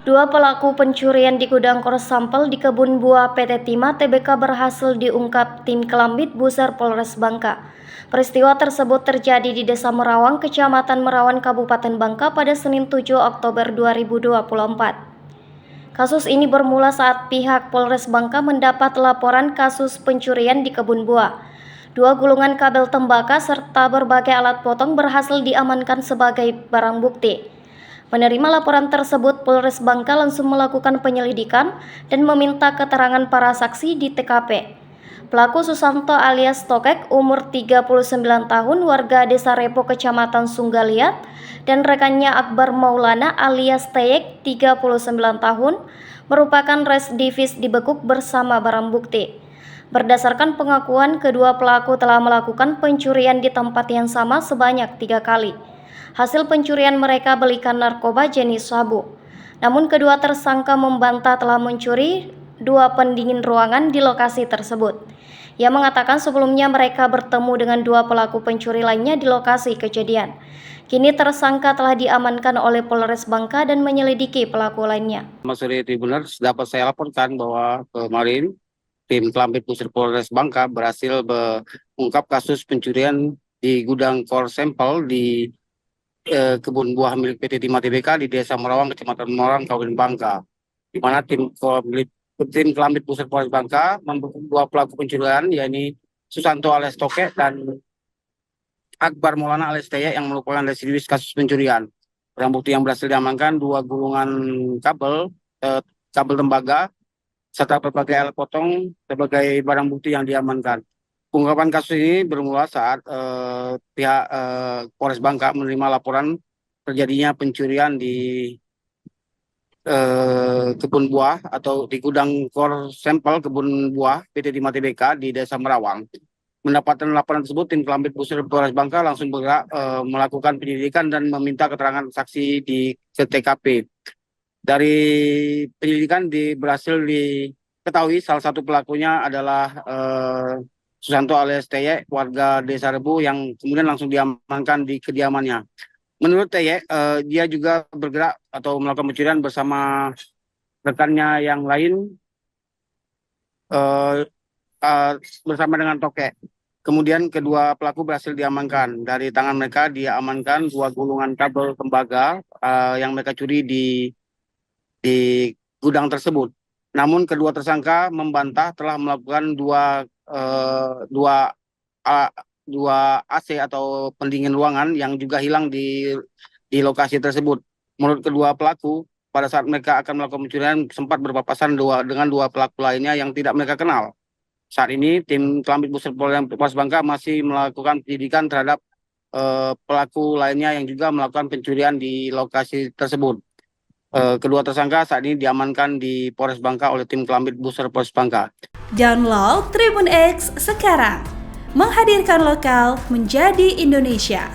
Dua pelaku pencurian di gudang kor sampel di kebun buah PT Timah Tbk berhasil diungkap tim Kelambit Buser Polres Bangka. Peristiwa tersebut terjadi di Desa Merawang, Kecamatan Merawan, Kabupaten Bangka pada Senin 7 Oktober 2024. Kasus ini bermula saat pihak Polres Bangka mendapat laporan kasus pencurian di kebun buah. Dua gulungan kabel tembakau serta berbagai alat potong berhasil diamankan sebagai barang bukti. Menerima laporan tersebut, Polres Bangka langsung melakukan penyelidikan dan meminta keterangan para saksi di TKP. Pelaku Susanto alias Tokek, umur 39 tahun, warga Desa Repo, Kecamatan Sunggaliat, dan rekannya Akbar Maulana alias Teyek, 39 tahun, merupakan residivis dibekuk bersama barang bukti. Berdasarkan pengakuan, kedua pelaku telah melakukan pencurian di tempat yang sama sebanyak 3 kali. Hasil pencurian mereka belikan narkoba jenis sabu. Namun kedua tersangka membantah telah mencuri 2 pendingin ruangan di lokasi tersebut. Ia mengatakan sebelumnya mereka bertemu dengan 2 pelaku pencuri lainnya di lokasi kejadian. Kini tersangka telah diamankan oleh Polres Bangka dan menyelidiki pelaku lainnya. Mas Suri Tribuners, dapat saya laporkan bahwa kemarin tim Kelambit Buser Polres Bangka berhasil mengungkap kasus pencurian di gudang kor sampel di kebun buah milik PT Timah Tbk di Desa Merawang, Kecamatan Merawang, Kabupaten Bangka, di mana tim Kelambit Buser Polres Bangka membekuk 2 pelaku pencurian, yakni Susanto alias Tokek dan Akbar Maulana alias Teyek yang merupakan residivis kasus pencurian. Barang bukti yang berhasil diamankan 2 gulungan kabel tembaga serta berbagai alat potong sebagai barang bukti yang diamankan. Pengungkapan kasus ini bermula saat pihak Polres Bangka menerima laporan terjadinya pencurian di kebun buah atau di gudang kor sampel kebun buah PT Timah Tbk di Desa Merawang. Mendapatkan laporan tersebut, tim Kelambit Buser Polres Bangka langsung bergerak melakukan penyelidikan dan meminta keterangan saksi di TKP. Dari penyelidikan berhasil diketahui salah satu pelakunya adalah Susanto alias Teyek, warga Desa Rebu, yang kemudian langsung diamankan di kediamannya. Menurut Teyek, dia juga bergerak atau melakukan pencurian bersama rekannya yang lain bersama dengan Tokek. Kemudian kedua pelaku berhasil diamankan. Dari tangan mereka diamankan 2 gulungan kabel tembaga yang mereka curi di gudang tersebut. Namun kedua tersangka membantah telah melakukan dua AC atau pendingin ruangan yang juga hilang di lokasi tersebut. Menurut kedua pelaku, pada saat mereka akan melakukan pencurian sempat berpapasan dengan 2 pelaku lainnya yang tidak mereka kenal. Saat ini tim Kelambit Buser Polres Bangka masih melakukan penyidikan terhadap pelaku lainnya yang juga melakukan pencurian di lokasi tersebut. Kedua tersangka saat ini diamankan di Polres Bangka oleh tim Kelambit Buser Polres Bangka. Download Tribun X sekarang, menghadirkan lokal menjadi Indonesia.